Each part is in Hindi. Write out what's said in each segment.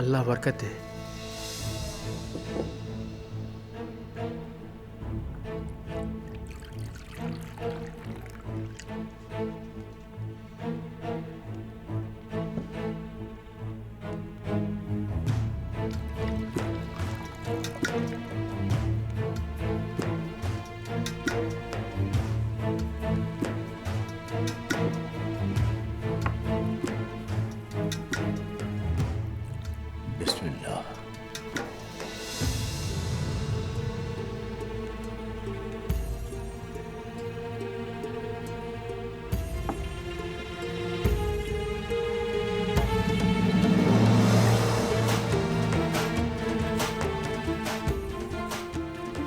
अल्लाह बरकत दे। बिस्मिल्लाह।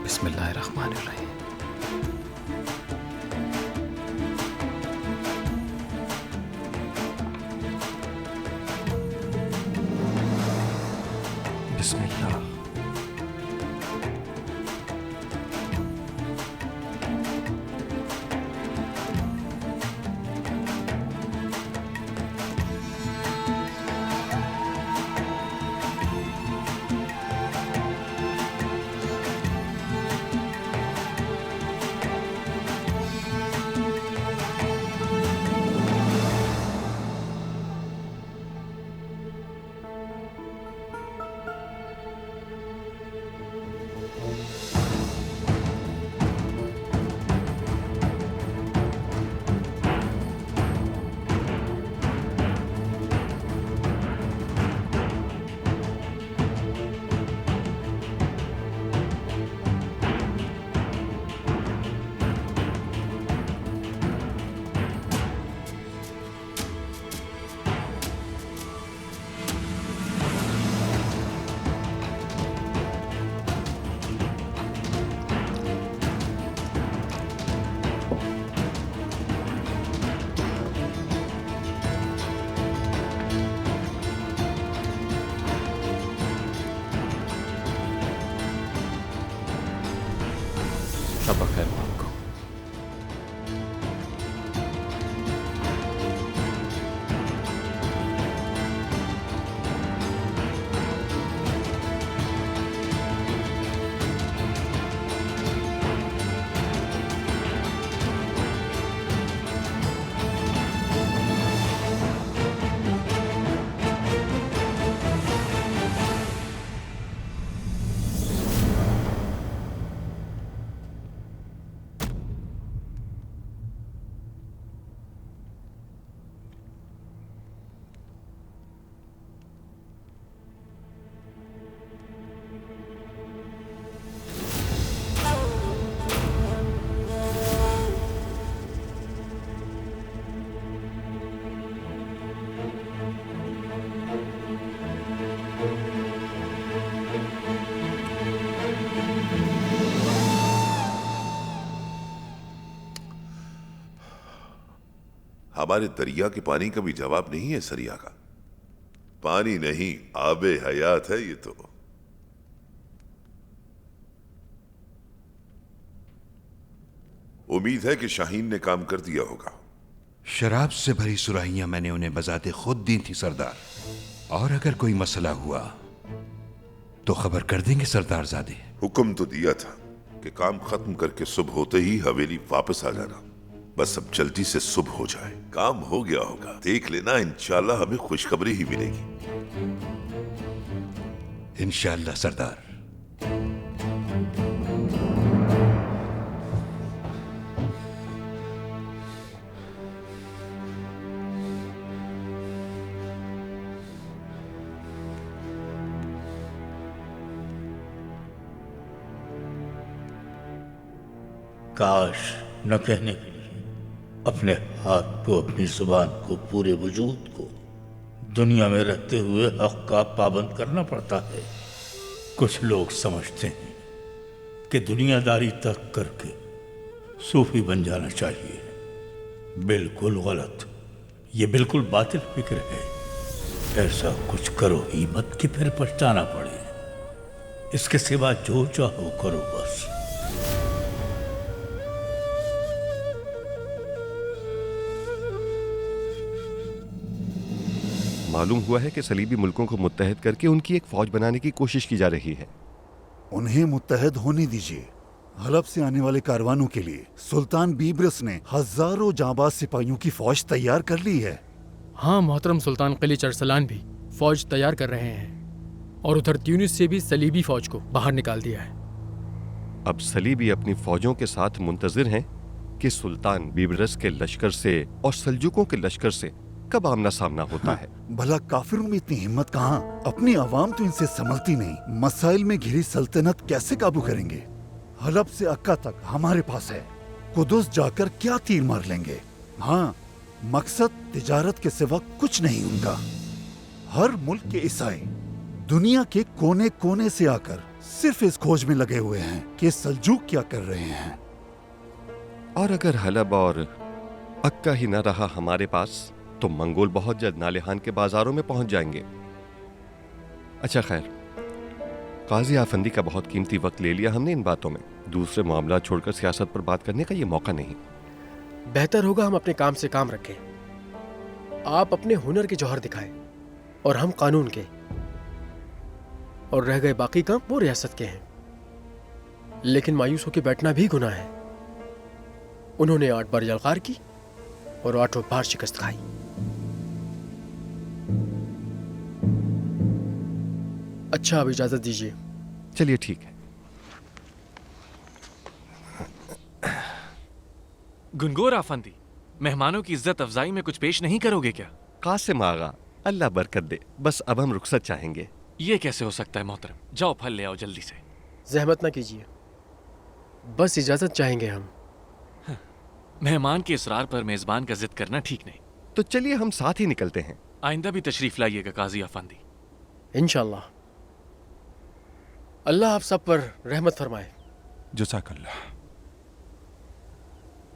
बिस्मिल्लाहिर्रहमानिर्रहीम। बिस्मिल्लाह। शब खैर हो आपको। हमारे दरिया के पानी का भी जवाब नहीं है सरिया का। पानी नहीं, आबे हयात है ये तो। उम्मीद है कि शाहीन ने काम कर दिया होगा। शराब से भरी सुराहियां मैंने उन्हें बजाते खुद दी थी सरदार, और अगर कोई मसला हुआ तो खबर कर देंगे सरदार ज़ादे। हुक्म तो दिया था कि काम खत्म करके सुबह होते ही हवेली वापस आ जाना। बस अब जल्दी से सुबह हो जाए, काम हो गया होगा। देख लेना, इंशाल्लाह हमें खुशखबरी ही मिलेगी। इंशाल्लाह सरदार। काश न कहने के लिए अपने हाथ को, अपनी जुबान को, पूरे वजूद को दुनिया में रहते हुए हक का पाबंद करना पड़ता है। कुछ लोग समझते हैं कि दुनियादारी तक करके सूफी बन जाना चाहिए। बिल्कुल गलत, ये बिल्कुल बातिल फिक्र है। ऐसा कुछ करो ही मत कि फिर पछताना पड़े। इसके सिवा जो चाहो करो बस। मालूम हुआ है कि सलीबी मुल्कों को मुत्तहद करके उनकी एक फौज बनाने की कोशिश की जा रही है। उन्हें मुत्तहद होने दीजिए। हलब से आने वाले कारवानों के लिए सुल्तान बीबरस ने हजारों जांबाज सिपाहियों की फौज तैयार कर ली है। हाँ मोहतरम सुल्तान किलिच अरसलान भी फौज तैयार कर रहे हैं और उधर ट्यूनिस से भी सलीबी फौज को बाहर निकाल दिया है। अब सलीबी अपनी फौजों के साथ मुंतजिर हैं कि सुल्तान बीबरस के लश्कर से और सल्जुकों के लश्कर से कब आमना सामना होता है। भला काफिरों में इतनी हिम्मत कहाँ? अपनी आवाम तो इनसे संभलती नहीं। मसाइल में घिरी सल्तनत कैसे काबू करेंगे? हलब से अक्का तक हमारे पास है। कुदुस जाकर क्या तीर मार लेंगे? हाँ, मकसद तिजारत के सिवा कुछ नहीं उनका। हर मुल्क के ईसाई दुनिया के कोने कोने से आकर सिर्फ इस खोज में लगे हुए हैं कि सल्जूक क्या कर रहे हैं। और अगर हलब और अक्का ही न रहा हमारे पास तो मंगोल बहुत जल्द नालेहान के बाजारों में पहुंच जाएंगे। अच्छा खैर, काजी आफंदी का बहुत कीमती वक्त ले लिया हमने इन बातों में। दूसरे मामला छोड़कर सियासत पर बात करने का ये मौका नहीं। बेहतर होगा हम अपने काम से काम रखें। आप अपने हुनर के जौहर दिखाएं और हम कानून के, और रह गए बाकी काम वो रियासत के हैं। लेकिन मायूस होकर बैठना भी गुनाह है। उन्होंने 8 बार यलगार की और 8 बार शिकस्त खाई। अच्छा, अब इजाजत दीजिए। चलिए ठीक है। गुनगोर आफंदी, मेहमानों की इज्जत अफजाई में कुछ पेश नहीं करोगे क्या? कासिम आगा, अल्लाह बरकत दे। बस अब हम रुखसत चाहेंगे। ये कैसे हो सकता है मोहतरम? जाओ फल ले आओ जल्दी से। जहमत ना कीजिए, बस इजाजत चाहेंगे हम। मेहमान के इसरार पर मेजबान का जिद करना ठीक नहीं। तो चलिए हम साथ ही निकलते हैं। आइंदा भी तशरीफ लाइएगा काजी आफंदी। इंशाअल्लाह। अल्लाह आप सब पर रहमत फरमाए। जज़ाकल्लाह।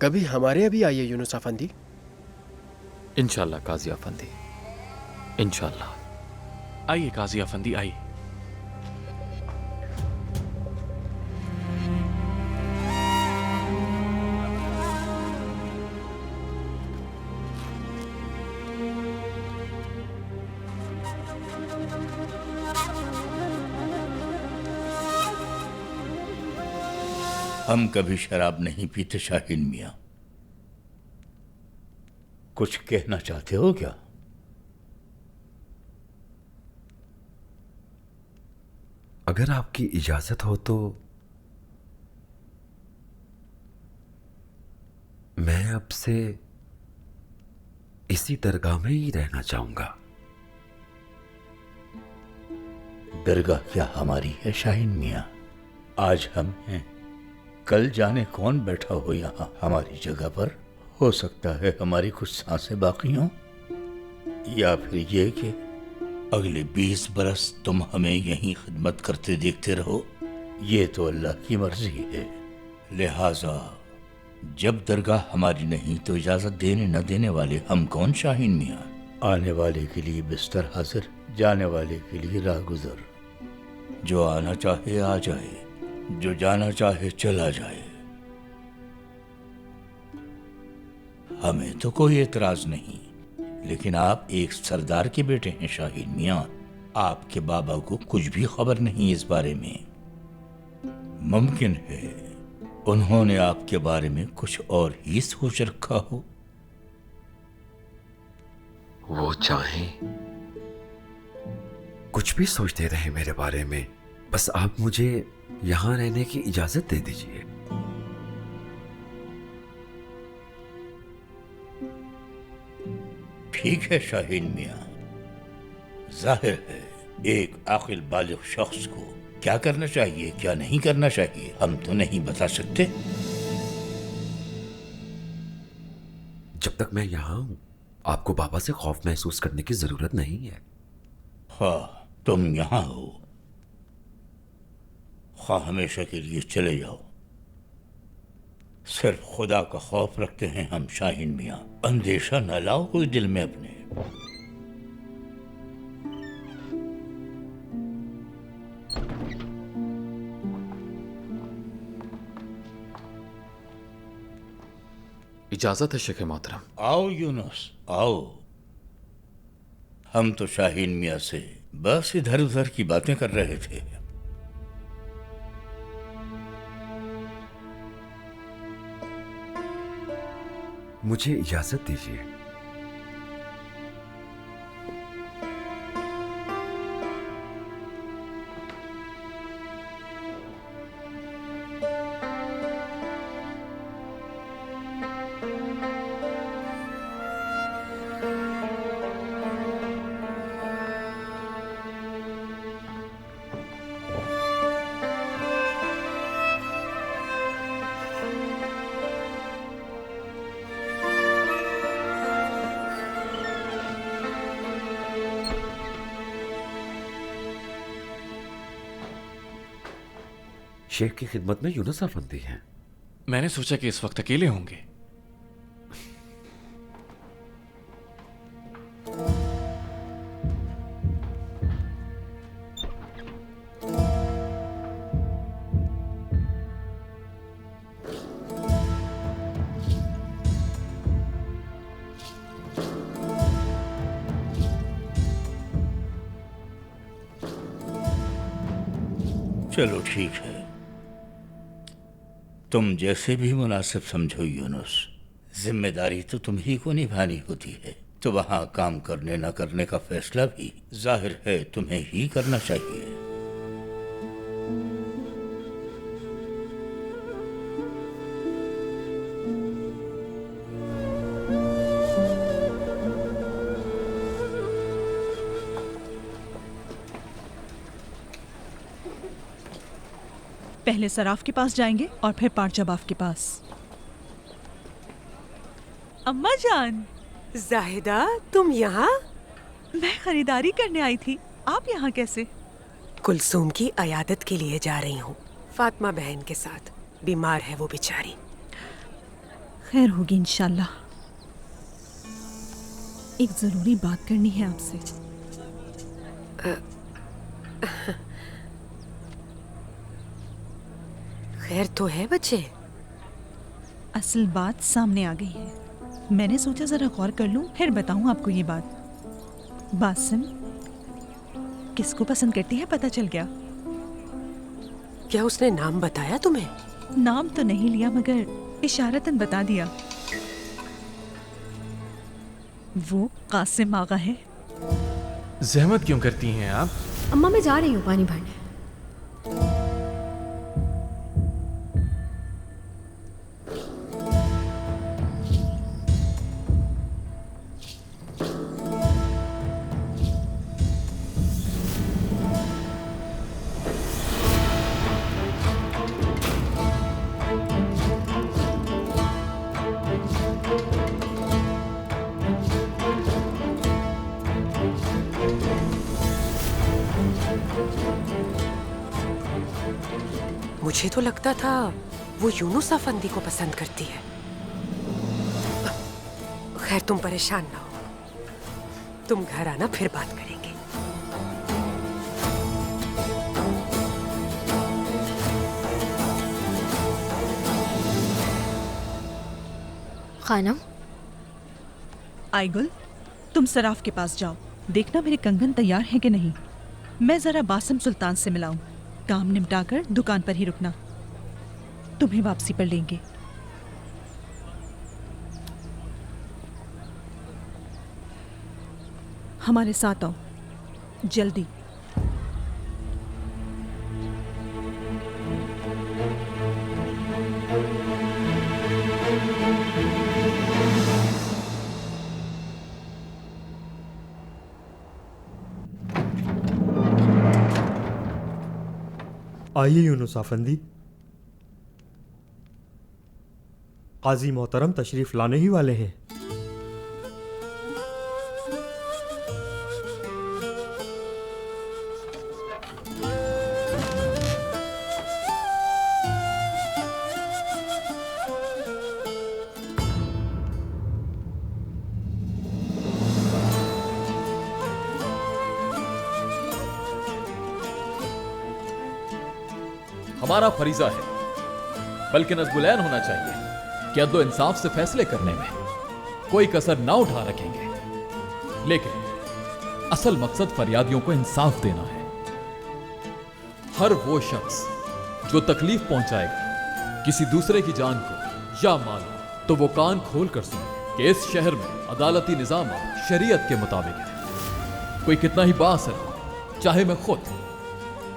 कभी हमारे यहाँ भी आइए यूनुस आफंदी। इंशाल्लाह काजी आफंदी, इंशाल्लाह। आइए काजी आफंदी, आइए। हम कभी शराब नहीं पीते शाहीन मियां। कुछ कहना चाहते हो क्या? अगर आपकी इजाजत हो तो मैं अब से इसी दरगाह में ही रहना चाहूंगा। दरगाह क्या हमारी है शाहीन मियां? आज हम हैं, कल जाने कौन बैठा हो यहां हमारी जगह पर। हो सकता है हमारी कुछ सांसें बाकी हों, या फिर ये कि अगले 20 बरस तुम हमें यहीं खिदमत करते देखते रहो। ये तो अल्लाह की मर्जी है। लिहाजा जब दरगाह हमारी नहीं तो इजाजत देने न देने वाले हम कौन शाहीन मियां? आने वाले के लिए बिस्तर हाजिर, जाने वाले के लिए राह गुजर। जो आना चाहे आ जाए, जो जाना चाहे चला जाए। हमें तो कोई एतराज नहीं, लेकिन आप एक सरदार के बेटे हैं शाहीन मियां। आपके बाबा को कुछ भी खबर नहीं इस बारे में। मुमकिन है उन्होंने आपके बारे में कुछ और ही सोच रखा हो। वो चाहें कुछ भी सोचते रहे मेरे बारे में, बस आप मुझे यहां रहने की इजाजत दे दीजिए। ठीक है शाहीन मियां, जाहिर है एक आकिल बालिग शख्स को क्या करना चाहिए क्या नहीं करना चाहिए हम तो नहीं बता सकते। जब तक मैं यहां हूं आपको बाबा से खौफ महसूस करने की जरूरत नहीं है। हाँ, तुम यहां हो, खा हमेशा के लिए चले जाओ। सिर्फ खुदा का खौफ रखते हैं हम शाहीन मियां। अंदेशा न लाओ कोई दिल में अपने। इजाजत है शेख मोहतरम। आओ यूनुस आओ। हम तो शाहीन मियाँ से बस इधर उधर की बातें कर रहे थे। मुझे इजाजत दीजिए। शेख की खिदमत में यूनुस अफंदी हैं। मैंने सोचा कि इस वक्त अकेले होंगे। चलो ठीक है, तुम जैसे भी मुनासिब समझो यूनुस। जिम्मेदारी तो तुम ही को निभानी होती है, तो वहां काम करने न करने का फैसला भी जाहिर है तुम्हें ही करना चाहिए। पहले सराफ के पास जाएंगे और फिर पारजबाफ के पास। अम्मा जान। जाहिदा, तुम यहाँ? मैं खरीदारी करने आई थी, आप यहाँ कैसे? कुलसूम की अयादत के लिए जा रही हूँ, फातिमा बहन के साथ। बीमार है वो बेचारी। खैर होगी इंशाल्लाह। एक जरूरी बात करनी है आपसे। खैर तो है बच्चे? असल बात सामने आ गई है। मैंने सोचा जरा गौर कर लूं, फिर बताऊं आपको ये बात। बासिम किसको पसंद करती है पता चल गया। क्या उसने नाम बताया तुम्हें? नाम तो नहीं लिया, मगर इशारतन बता दिया। वो कासिम आगा है। जहमत क्यों करती हैं आप? अम्मा मैं जा रही हूँ पानी भरने। मुझे तो लगता था वो यूनुस अफंदी को पसंद करती है। खैर तुम परेशान ना हो, तुम घर आना फिर बात करेंगे। खानम। आइगुल, तुम सराफ के पास जाओ, देखना मेरे कंगन तैयार हैं कि नहीं। मैं जरा बासिम सुल्तान से मिलाऊं। काम निपटाकर दुकान पर ही रुकना, तुम्हें वापसी पर लेंगे। हमारे साथ आओ जल्दी। आइए यूनुस अफंदी। काजी मोहतरम तशरीफ लाने ही वाले हैं। हमारा फरीजा है, बल्कि नज़्बुलैन होना चाहिए कि अदलो इंसाफ से फैसले करने में कोई कसर ना उठा रखेंगे। लेकिन असल मकसद फरियादियों को इंसाफ देना है। हर वो शख्स जो तकलीफ पहुंचाएगा किसी दूसरे की जान को या माल को, तो वो कान खोल कर सुने कि इस शहर में अदालती निजाम शरीयत के मुताबिक है। कोई कितना ही बाअसर हो, चाहे मैं खुद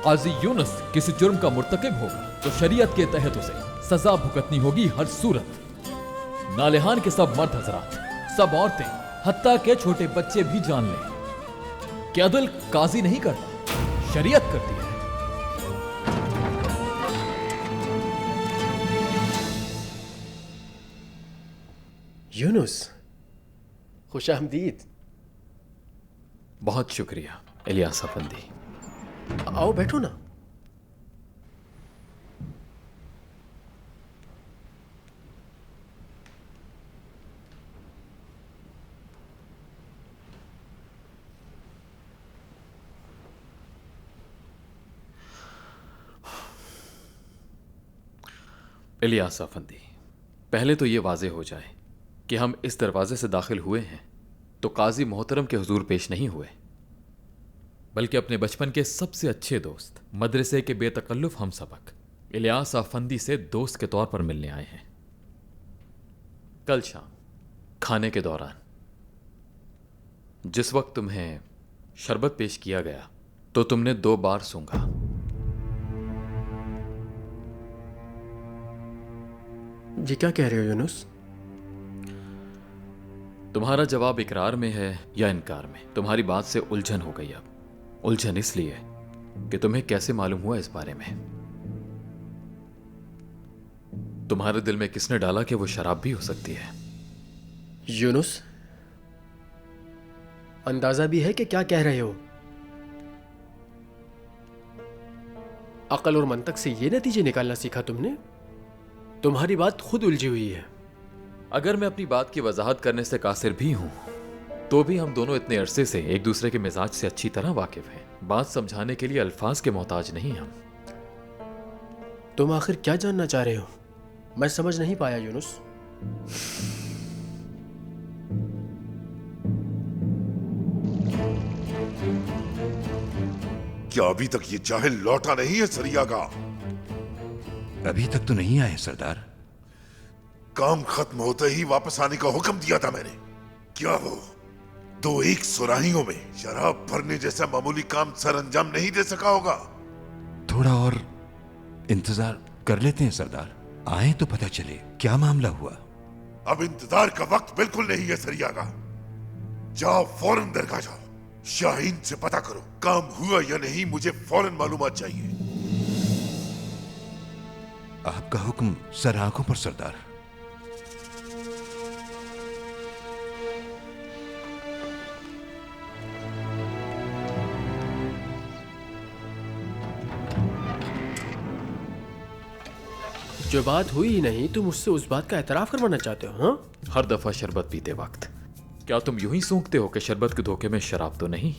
काजी यूनुस किसी जुर्म का मुर्तकिब होगा तो शरीयत के तहत उसे सजा भुगतनी होगी हर सूरत। नालेहान के सब मर्द हजरात, सब औरतें, हत्ता के छोटे बच्चे भी जान लें कि अदल काजी नहीं करता, शरीयत करती है। यूनुस, खुशामदीद। बहुत शुक्रिया इलियास अफंदी। आओ बैठो ना। इलियास अफंदी, पहले तो ये वाजे हो जाए कि हम इस दरवाजे से दाखिल हुए हैं तो काजी मोहतरम के हुजूर पेश नहीं हुए, बल्कि अपने बचपन के सबसे अच्छे दोस्त, मदरसे के बेतकल्लुफ हम सबक इलियास अफंदी से दोस्त के तौर पर मिलने आए हैं। कल शाम खाने के दौरान जिस वक्त तुम्हें शरबत पेश किया गया तो तुमने 2 बार सूंघा। जी क्या कह रहे हो यूनुस? तुम्हारा जवाब इकरार में है या इनकार में? तुम्हारी बात से उलझन हो गई। अब उलझन इसलिए कि तुम्हें कैसे मालूम हुआ इस बारे में? तुम्हारे दिल में किसने डाला कि वो शराब भी हो सकती है? यूनुस, अंदाजा भी है कि क्या कह रहे हो? अकल और मंतक से ये नतीजे निकालना सीखा तुमने? तुम्हारी बात खुद उलझी हुई है। अगर मैं अपनी बात की वजाहत करने से कासिर भी हूं तो भी हम दोनों इतने अरसे से एक दूसरे के मिजाज से अच्छी तरह वाकिफ हैं। बात समझाने के लिए अल्फाज के मोहताज नहीं हम। तुम आखिर क्या जानना चाह रहे हो? मैं समझ नहीं पाया यूनुस। क्या अभी तक ये जाहिल लौटा नहीं है सरिया का? अभी तक तो नहीं आए सरदार। काम खत्म होते ही वापस आने का हुक्म दिया था मैंने। क्या वो 2-1 सुराहियों में शराब भरने जैसा मामूली काम सर अंजाम नहीं दे सका होगा? थोड़ा और इंतजार कर लेते हैं सरदार, आए तो पता चले क्या मामला हुआ। अब इंतजार का वक्त बिल्कुल नहीं है सरिया का। जाओ फौरन दरगाह जाओ, शाहीन से पता करो काम हुआ या नहीं। मुझे फौरन मालूमात चाहिए। आपका हुक्म सर आंखों पर सरदार। जो बात हुई ही नहीं तुम उससे उस बात का एतराफ करवाना चाहते हो? हाँ, हर दफा शरबत पीते वक्त क्या तुम यूं ही सूंघते हो कि शरबत के धोखे में शराब तो नहीं,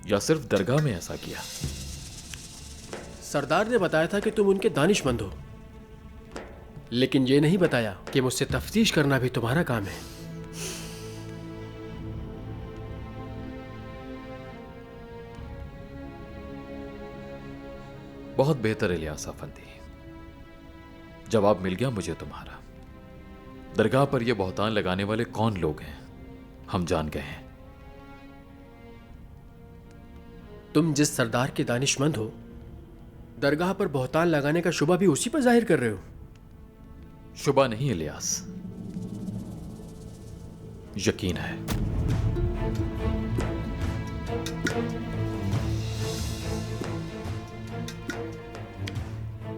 या सिर्फ दरगाह में ऐसा किया? सरदार ने बताया था कि तुम उनके दानिशमंद हो, लेकिन ये नहीं बताया कि मुझसे तफ्तीश करना भी तुम्हारा काम है। बहुत बेहतर इलियास अफंदी, जवाब मिल गया मुझे तुम्हारा। दरगाह पर यह बहतान लगाने वाले कौन लोग हैं हम जान गए हैं। तुम जिस सरदार के दानिशमंद हो, दरगाह पर बहतान लगाने का शुबा भी उसी पर जाहिर कर रहे हो। शुबा नहीं इलियास, यकीन है।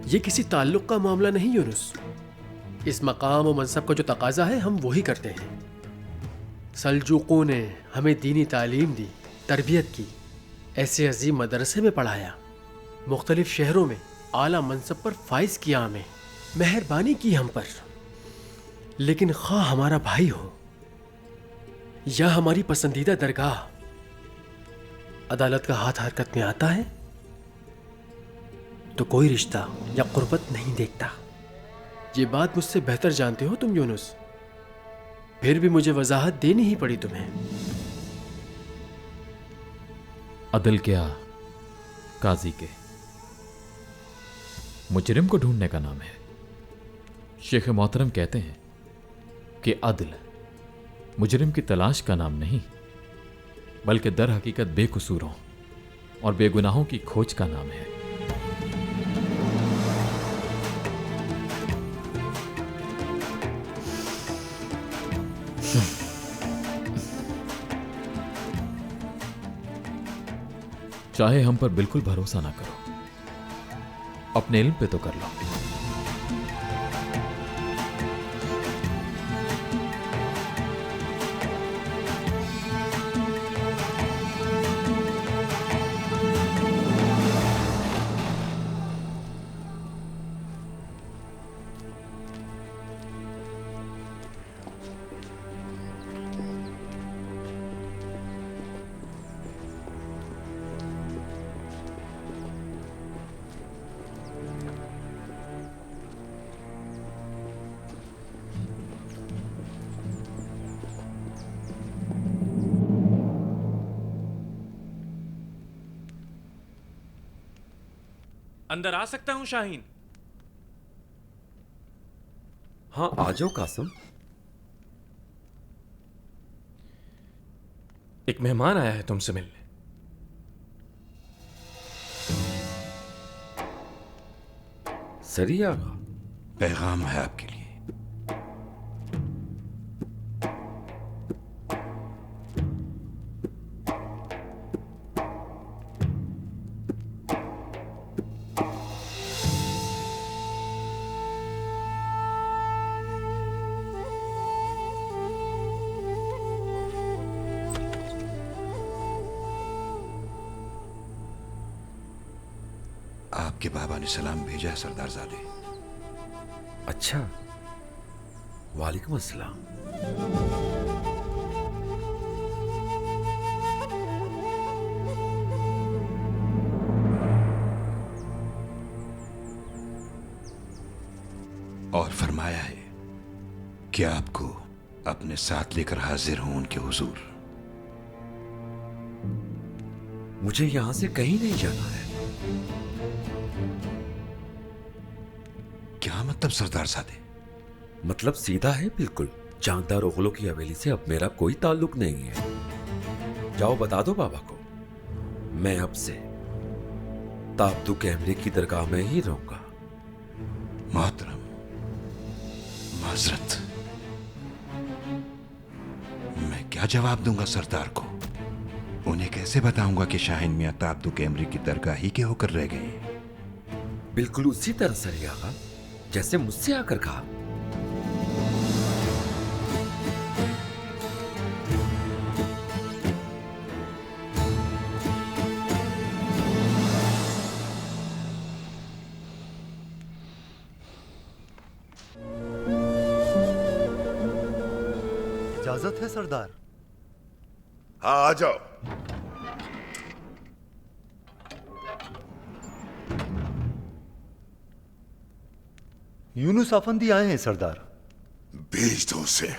ये किसी ताल्लुक का मामला नहीं यूनुस। इस मकाम और मनसब का जो तकाजा है हम वही करते हैं। सल्जूकों ने हमें दीनी तालीम दी, तरबियत की, ऐसे अजीम मदरसे में पढ़ाया, मुख्तलिफ शहरों में आला मनसब पर फाइज किया, हमें मेहरबानी की हम पर। लेकिन खा हमारा भाई हो या हमारी पसंदीदा दरगाह, अदालत का हाथ हरकत में आता है तो कोई रिश्ता या कुर्बत नहीं देखता। ये बात मुझसे बेहतर जानते हो तुम यूनुस, फिर भी मुझे वजाहत देनी ही पड़ी तुम्हें। अदल क्या काजी के, मुजरिम को ढूंढने का नाम है। शेख मोहतरम कहते हैं कि अदल मुजरिम की तलाश का नाम नहीं, बल्कि दर हकीकत बेकसूरों और बेगुनाहों की खोज का नाम है। चाहे हम पर बिल्कुल भरोसा ना करो, अपने इल्म पे तो कर लो। अंदर आ सकता हूं शाहीन? हाँ आ जाओ कासिम। एक मेहमान आया है तुमसे मिलने। सरिया पैगाम है आपके लिए। आपके बाबा ने सलाम भेजा है सरदारजादे। अच्छा, वालेकुम अस्सलाम। और फरमाया है कि आपको अपने साथ लेकर हाजिर हूं उनके हुजूर। मुझे यहां से कहीं नहीं जाना है। क्या मतलब सरदारजादे? मतलब सीधा है बिल्कुल। जानदार ओगलों की हवेली से अब मेरा कोई ताल्लुक नहीं है। जाओ बता दो बाबा को, मैं अब से ताब्दू कैमरे की दरगाह में ही रहूंगा। मोहतरम, माजरत, मैं क्या जवाब दूंगा सरदार को? उन्हें कैसे बताऊंगा कि शाहीन मियां ताब्दू कैमरे की दरगाह ही के होकर रह गए? बिल्कुल उसी तरह सरिया जैसे मुझसे आकर कहा। इजाजत है सरदार? हाँ आ जाओ। यूनुस अफंदी आए हैं सरदार। भेज दो उसे।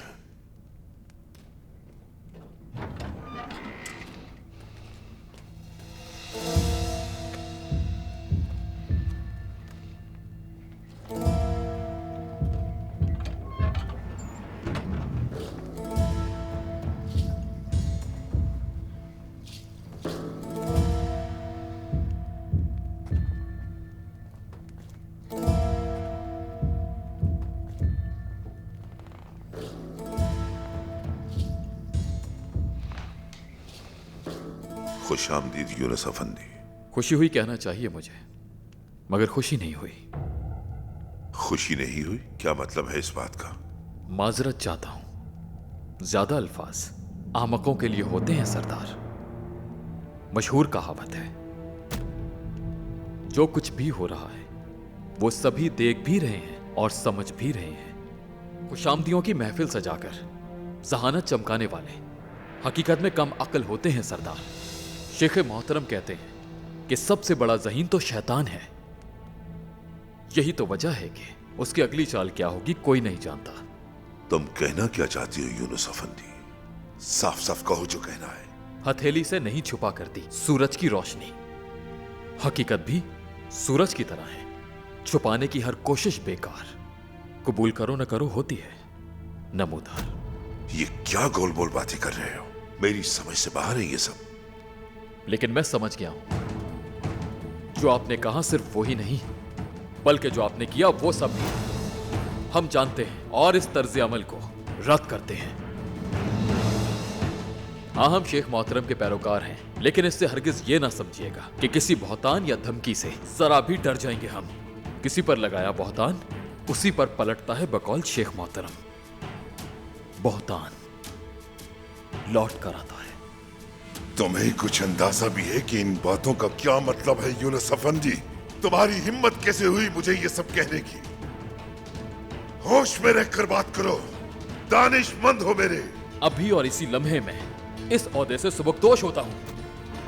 खुश आमदीद यूनुस अफंदी। खुशी हुई कहना चाहिए मुझे, मगर खुशी नहीं हुई। खुशी नहीं हुई? क्या मतलब है इस बात का? माजरत चाहता हूं। ज्यादा अल्फाज आमकों के लिए होते हैं सरदार। मशहूर कहावत है, जो कुछ भी हो रहा है वो सभी देख भी रहे हैं और समझ भी रहे हैं। खुशामदियों की महफिल सजाकर जहानत चमकाने वाले हकीकत में कम अक्ल होते हैं सरदार। शेख मोहतरम कहते हैं कि सबसे बड़ा ज़हीन तो शैतान है। यही तो वजह है कि उसकी अगली चाल क्या होगी कोई नहीं जानता। तुम कहना क्या चाहती हो यूनुस अफंदी? साफ साफ कहो जो कहना है। हथेली से नहीं छुपा करती सूरज की रोशनी। हकीकत भी सूरज की तरह है, छुपाने की हर कोशिश बेकार। कबूल करो न करो होती है नमूदार। ये क्या गोल बोल बातें कर रहे हो? मेरी समझ से बाहर है ये सब। लेकिन मैं समझ गया हूं, जो आपने कहा सिर्फ वो ही नहीं, बल्कि जो आपने किया वो सब भी हम जानते हैं और इस तर्ज अमल को रद्द करते हैं। हाँ, हम शेख मोहतरम के पैरोकार हैं, लेकिन इससे हरगिज ये ना समझिएगा कि किसी बहतान या धमकी से जरा भी डर जाएंगे हम। किसी पर लगाया बहतान उसी पर पलटता है बकौल शेख मोहतरम। बहतान लौट कर आता है। तुम्हें कुछ अंदाजा भी है कि इन बातों का क्या मतलब है यूनुस अफंदी? तुम्हारी हिम्मत कैसे हुई मुझे ये सब कहने की? होश में रहकर बात करो, दानिशमंद हो मेरे। अभी और इसी लम्हे में इस ओहदे से सुबकदोश होता हूं।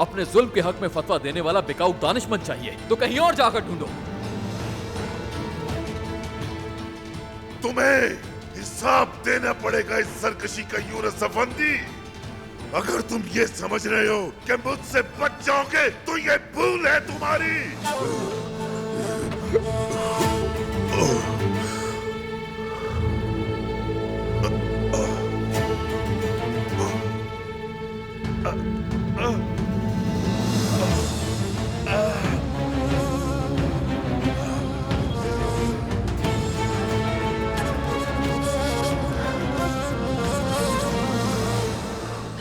अपने जुल्म के हक में फतवा देने वाला बिकाऊ दानिशमंद चाहिए तो कहीं और जाकर ढूंढो। तुम्हें हिसाब देना पड़ेगा इस सरकशी का यूनुस अफंदी। अगर तुम ये समझ रहे हो कि मुझसे बच जाओगे तो ये भूल है तुम्हारी।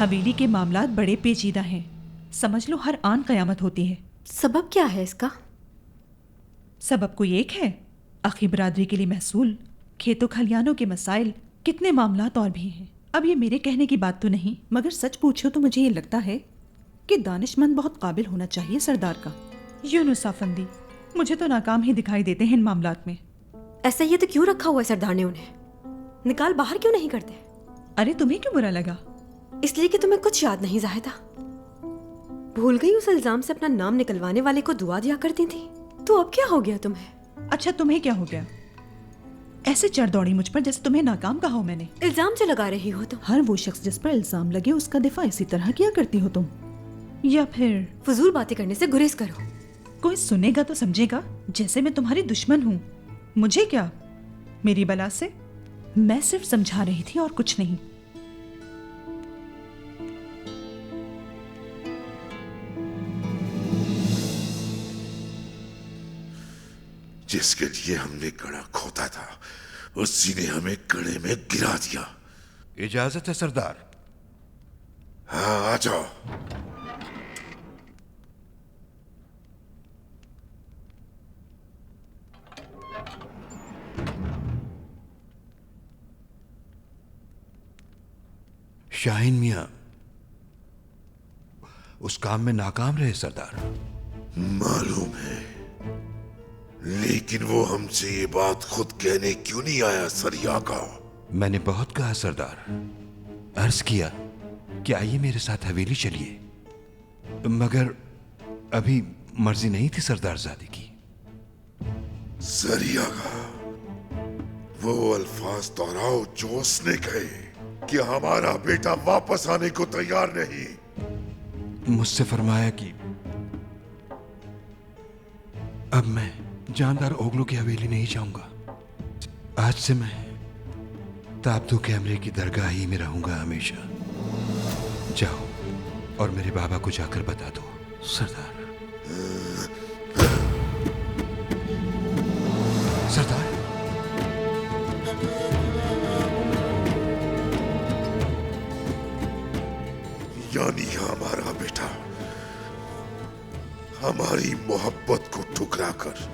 हवेली के मामलात बड़े पेचीदा हैं। समझ लो हर आन कयामत होती है। सबब क्या है इसका? सबब कोई एक है। आखिर बरादरी के लिए महसूल, खेतों खलियानों के मसाइल, कितने मामलात और भी हैं। अब ये मेरे कहने की बात तो नहीं, मगर सच पूछो तो मुझे ये लगता है कि दानिशमंद बहुत काबिल होना चाहिए सरदार का। यूनुस अफंदी, मुझे तो नाकाम ही दिखाई देते हैं इन मामलात में। ऐसा ये तो क्यों रखा हुआ है सरदार ने उन्हें? निकाल बाहर क्यों नहीं करते? अरे तुम्हें क्यों बुरा लगा? इसलिए कि तुम्हें कुछ याद नहीं जाहिदा। भूल गई उस इल्जाम से अपना नाम निकलवाने वाले को दुआ दिया करती थी। तो अब क्या हो गया तुम्हें? अच्छा तुम्हें क्या हो गया? ऐसे चढ़ दौड़ी मुझ पर जैसे तुम्हें नाकाम कहा हो मैंने। इल्जाम जो लगा रही हो तुम? हर वो शख्स जिस पर इल्जाम लगे उसका दिफा इसी तरह किया करती हो तुम, या फिर फजूल बातें करने से गुरेज करो। कोई सुनेगा तो समझेगा जैसे मैं तुम्हारी दुश्मन हूँ। मुझे क्या, मेरी बला से? मैं सिर्फ समझा रही थी और कुछ नहीं। जिसके लिए हमने कड़ा खोदा था उसी ने हमें कड़े में गिरा दिया। इजाजत है सरदार? हाँ, आ जाओ। शाहीन मियां उस काम में नाकाम रहे सरदार। मालूम है, लेकिन वो हमसे ये बात खुद कहने क्यों नहीं आया सरिया का? मैंने बहुत कहा सरदार, अर्ज किया कि आइए मेरे साथ हवेली चलिए, मगर अभी मर्जी नहीं थी सरदारजादे की। सरिया का वो अल्फाज दोहराओ जो उसने कहे कि हमारा बेटा वापस आने को तैयार नहीं। मुझसे फरमाया कि अब मैं जानदार ओगलों की हवेली नहीं जाऊंगा। आज से मैं ताब्दू कैमरे की दरगाह ही में रहूंगा हमेशा। जाओ और मेरे बाबा को जाकर बता दो सरदार। सरदार, यानी हमारा बेटा हमारी मोहब्बत को ठुकराकर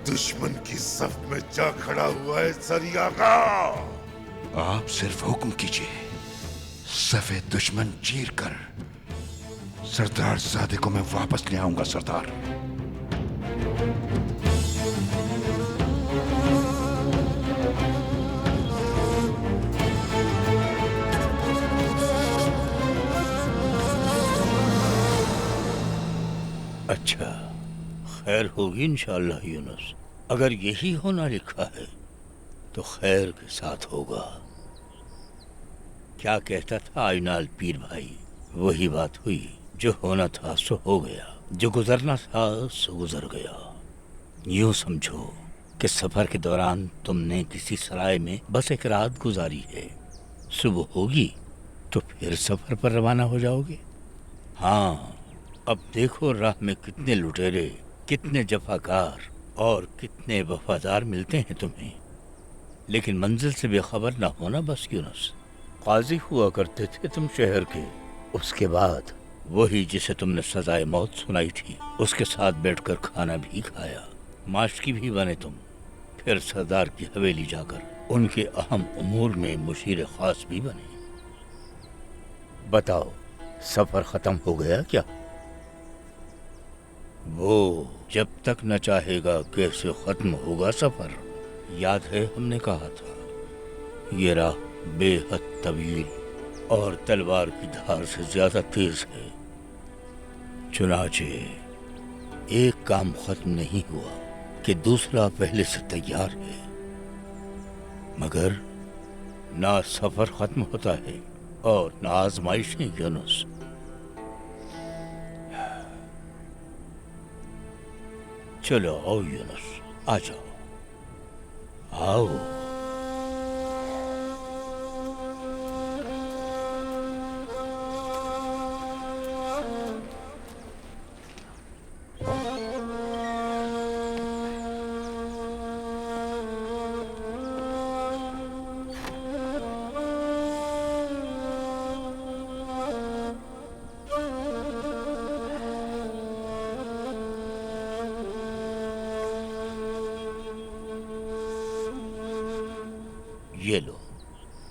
दुश्मन की सफ में जा खड़ा हुआ है सरिया का। आप सिर्फ हुक्म कीजिए, सफेद दुश्मन चीर कर सरदार ज़ादे को मैं वापस ले आऊंगा सरदार। अच्छा, खैर होगी इंशाअल्लाह यूनुस। अगर यही होना लिखा है तो खैर के साथ होगा। क्या कहता था आइनाल पीर भाई? वही बात हुई, जो होना था सो हो गया, जो गुजरना था सो गुजर गया। यूं समझो कि सफर के दौरान तुमने किसी सराय में बस एक रात गुजारी है। सुबह होगी तो फिर सफर पर रवाना हो जाओगे। हाँ, अब देखो राह में कितने लुटेरे, कितने जफाकार और कितने वफादार मिलते हैं तुम्हें, लेकिन मंजिल से बेखबर ना होना बस यूनुस। काजी हुआ करते थे तुम शहर के, उसके बाद वही जिसे तुमने सजाए मौत सुनाई थी उसके साथ बैठकर खाना भी खाया, माशकी भी बने तुम, फिर सरदार की हवेली जाकर उनके अहम उमूर में मुशीर खास भी बने। बताओ, सफर खत्म हो गया क्या? वो जब तक न चाहेगा कैसे खत्म होगा सफर। याद है हमने कहा था ये राह बेहद तवील और तलवार की धार से ज्यादा तेज है। चुनाचे एक काम खत्म नहीं हुआ कि दूसरा पहले से तैयार है, मगर ना सफर खत्म होता है और ना आजमाइशें यूनुस। चलो आओ यूनुस, आ जाओ, आओ। ये लो,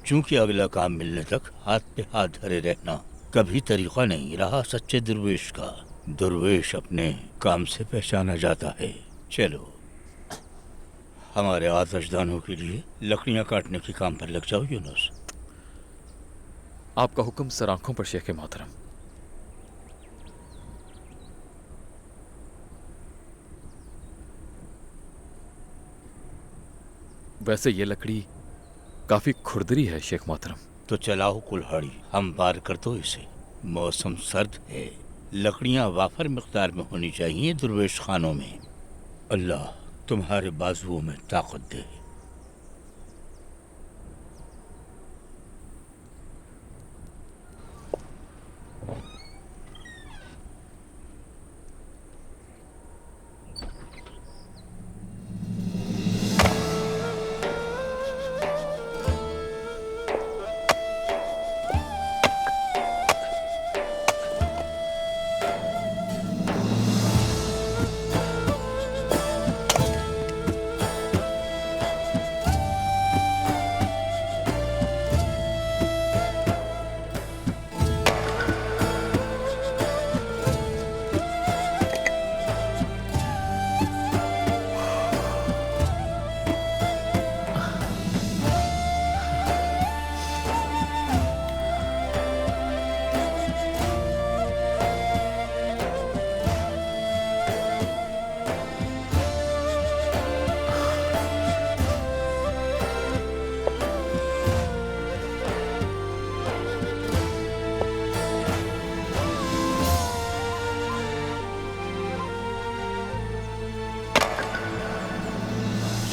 चूंकि अगला काम मिलने तक हाथ पे हाथ धरे रहना कभी तरीका नहीं रहा सच्चे दुर्वेश का। दुर्वेश अपने काम से पहचाना जाता है। चलो, हमारे आतिशदानों के लिए लकड़ियां काटने के काम पर लग जाओ यूनुस। आपका हुक्म सर आंखों पर शेख मोहतरम। वैसे ये लकड़ी काफी खुरदरी है शेख मोहतरम। तो चलाओ कुल्हाड़ी, हम पार कर दो इसे। मौसम सर्द है, लकड़ियां वाफर मिकदार में होनी चाहिए दुर्वेश खानों में। अल्लाह तुम्हारे बाजुओं में ताकत दे।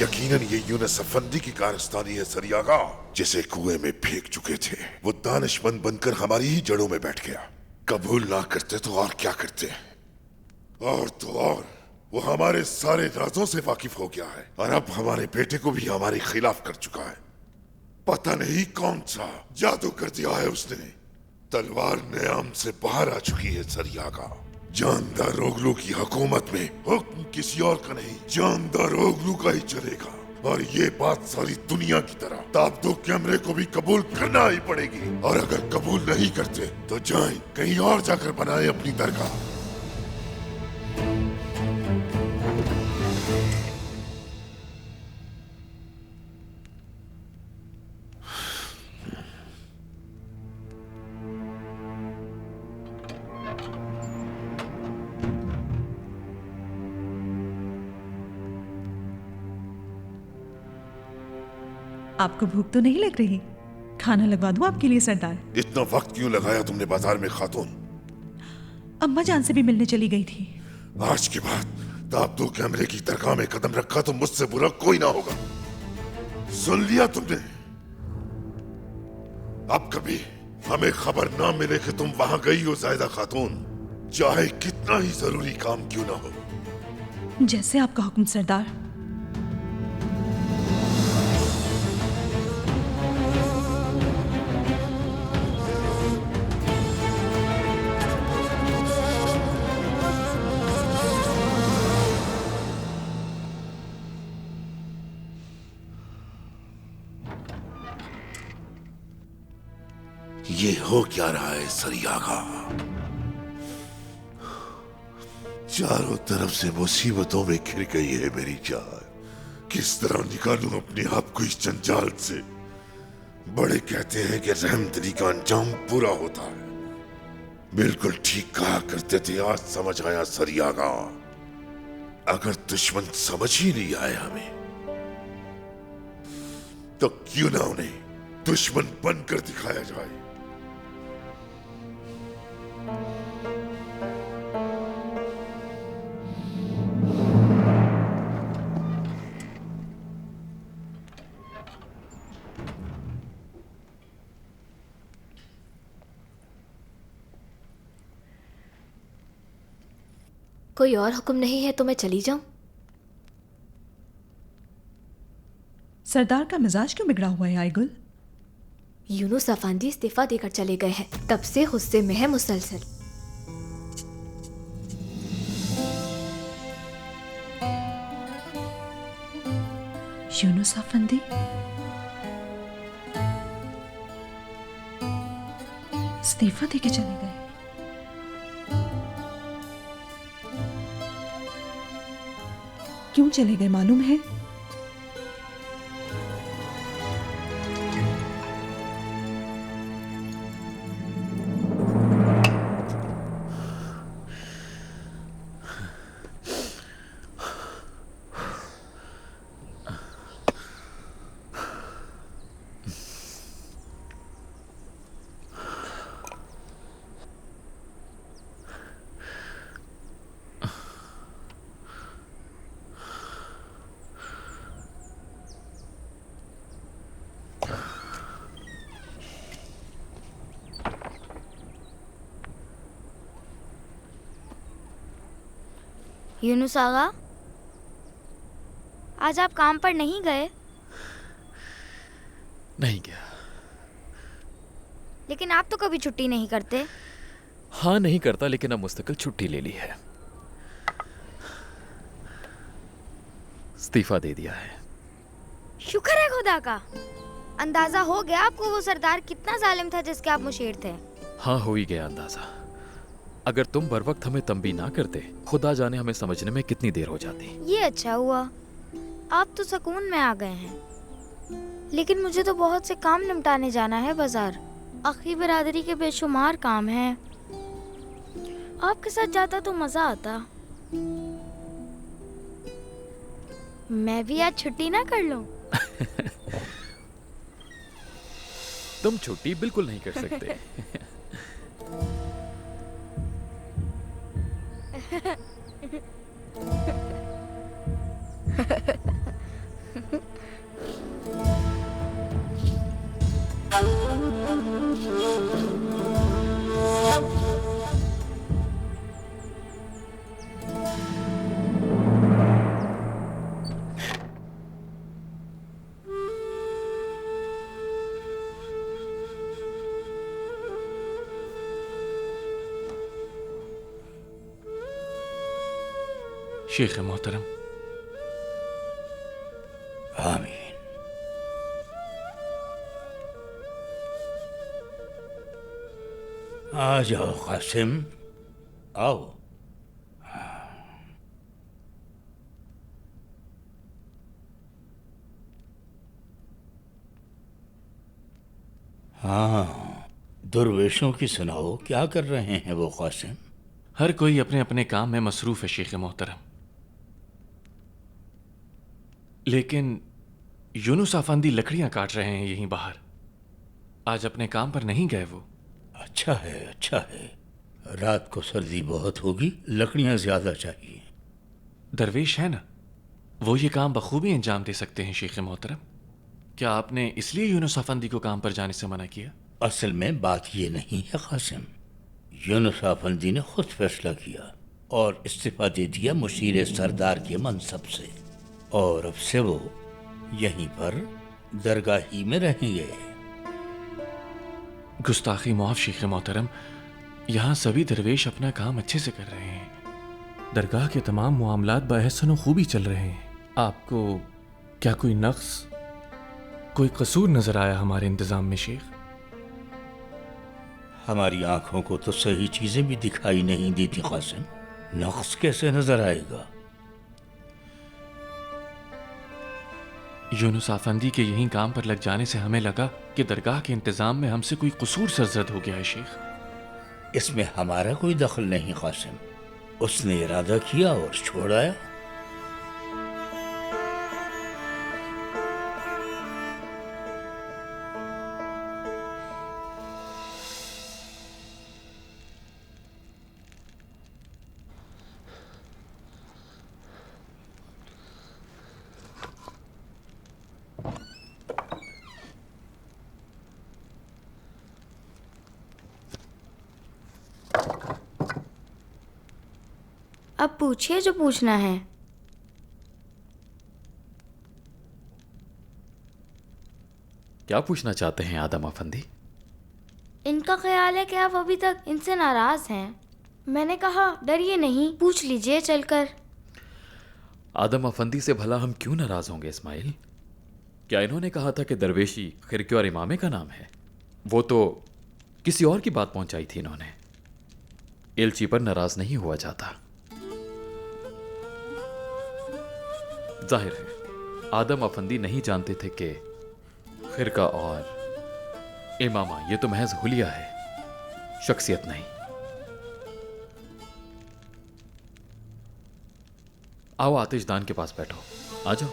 यकीनन ये यूनुस अफंदी की कारस्तानी है सरियागा, जिसे कुएं में फेंक चुके थे। वो दानिशमंद बनकर हमारी ही जड़ों में बैठ गया। कबूल ना करते तो और क्या करते, और तो और वो हमारे सारे राजों से वाकिफ हो गया है और अब हमारे बेटे को भी हमारे खिलाफ कर चुका है। पता नहीं कौन सा जादू कर दिया है उसने। तलवार न्याम से बाहर आ चुकी है सरियागा। जानदार ओगलू की हुकूमत में हुक्म किसी और का नहीं, जानदार ओगलू का ही चलेगा। और ये बात सारी दुनिया की तरह ताबदो कैमरे को भी कबूल करना ही पड़ेगी। और अगर कबूल नहीं करते तो जाएं कहीं और जाकर बनाए अपनी दरगाह। आपको भूख तो नहीं लग रही? खाना लगवा दूं आपके लिए सरदार? इतना वक्त क्यों लगाया तुमने बाजार में खातून? अम्मा जान से भी मिलने चली गई थी। आज के बाद ताब्दू कैमरे की दरगाह में कदम रखा तो मुझसे बुरा कोई ना होगा। सुन लिया तुमने? अब कभी हमें खबर ना मिले कि तुम वहां गई हो जायदा खातून, चाहे कितना ही जरूरी काम क्यों ना हो। जैसे आपका हुक्म सरदार। ये हो क्या रहा है सरियागा? चारों तरफ से मुसीबतों में घिर गई है मेरी जान। किस तरह निकालूं अपने आप को इस जंजाल से? बड़े कहते हैं कि रहमदिली का अंजाम पूरा होता है। बिल्कुल ठीक कहा करते थे, आज समझ आया सरियागा। अगर दुश्मन समझ ही नहीं आए हमें, तो क्यों ना उन्हें दुश्मन बनकर दिखाया जाए। कोई और हुक्म नहीं है तो मैं चली जाऊं? सरदार का मिजाज क्यों बिगड़ा हुआ है आईगुल? यूनुस अफांदी इस्तीफा देकर चले गए हैं, तब से गुस्से में है मुसलसल। यूनुस अफंदी? इस्तीफा देके चले गए? क्यों चले गए मालूम है? यूनुस आगा, आज आप काम पर नहीं गए? नहीं गया। लेकिन आप तो कभी छुट्टी नहीं करते। हाँ नहीं करता, लेकिन अब मुस्तकिल छुट्टी ले ली है। इस्तीफा दे दिया है। शुक्र है खुदा का। अंदाजा हो गया आपको वो सरदार कितना जालिम था जिसके आप मुशीर थे। हाँ हो ही गया अंदाजा। अगर तुम बर वक्त हमें तंबी ना करते, खुदा जाने हमें समझने में कितनी देर हो जाती। ये अच्छा हुआ, आप तो सुकून में आ गए हैं। लेकिन मुझे तो बहुत से काम निपटाने जाना है बाजार। अखी बिरादरी के बेशुमार काम हैं। आपके साथ जाता तो मजा आता। मैं भी आज छुट्टी ना कर लूं? तुम छुट्टी बिल्कुल नहीं कर सकते। शेख मोहतरम। आमीन। आ जाओ कासिम, आओ। हाँ, दुर्वेशों की सुनाओ, क्या कर रहे हैं वो कासिम? हर कोई अपने अपने काम में मसरूफ है शेख मोहतरम। लेकिन यूनुस आफंदी लकड़ियां काट रहे हैं यहीं बाहर। आज अपने काम पर नहीं गए वो। अच्छा है, अच्छा है। रात को सर्दी बहुत होगी, लकड़ियां ज्यादा चाहिए। दरवेश है ना, वो ये काम बखूबी अंजाम दे सकते हैं शेख मोहतरम। क्या आपने इसलिए यूनुस अफंदी को काम पर जाने से मना किया? असल में बात ये नहीं है कासिम, यूनुस अफंदी ने खुद फैसला किया और इस्तीफा दे दिया मुशीर सरदार के मनसब से, और अब से वो यहीं पर दरगाह ही में रहेंगे। गुस्ताखी माफ शेख मोहतरम, यहाँ सभी दरवेश अपना काम अच्छे से कर रहे हैं। दरगाह के तमाम मामलात बहसन खूबी चल रहे हैं। आपको क्या कोई नक्स, कोई कसूर नजर आया हमारे इंतजाम में शेख? हमारी आंखों को तो सही चीजें भी दिखाई नहीं देती कासिम, नक्स कैसे नजर आएगा? यूनुस अफंदी के यहीं काम पर लग जाने से हमें लगा कि दरगाह के इंतजाम में हमसे कोई कसूर सरजद हो गया है शेख। इसमें हमारा कोई दखल नहीं कासिम, उसने इरादा किया और छोड़ आया। अब पूछिए जो पूछना है। क्या पूछना चाहते हैं आदम अफंदी? इनका ख्याल है कि आप अभी तक इनसे नाराज हैं। मैंने कहा डरिए नहीं, पूछ लीजिए चलकर। आदम अफंदी से भला हम क्यों नाराज होंगे इस्माइल? क्या इन्होंने कहा था कि दरवेशी खिरके और इमामे का नाम है? वो तो किसी और की बात पहुंचाई थी इन्होंने। एलची पर नाराज नहीं हुआ जाता। जाहिर है आदम अफंदी नहीं जानते थे कि खिरका और इमामा ये तो महज हुलिया है, शख्सियत नहीं। आओ आतिशदान के पास बैठो, आ जाओ।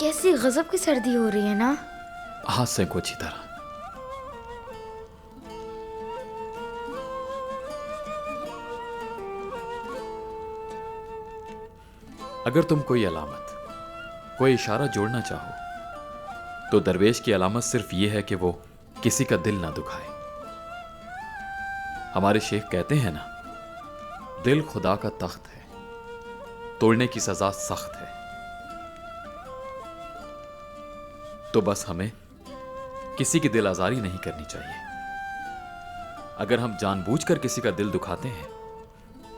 कैसी गजब की सर्दी हो रही है ना। हाथ से को अच्छी तरह। अगर तुम कोई अलामत, कोई इशारा जोड़ना चाहो तो दरवेश की अलामत सिर्फ यह है कि वो किसी का दिल ना दुखाए। हमारे शेख कहते हैं ना, दिल खुदा का तख्त है, तोड़ने की सजा सख्त है। तो बस हमें किसी की दिल आजारी नहीं करनी चाहिए। अगर हम जानबूझकर किसी का दिल दुखाते हैं,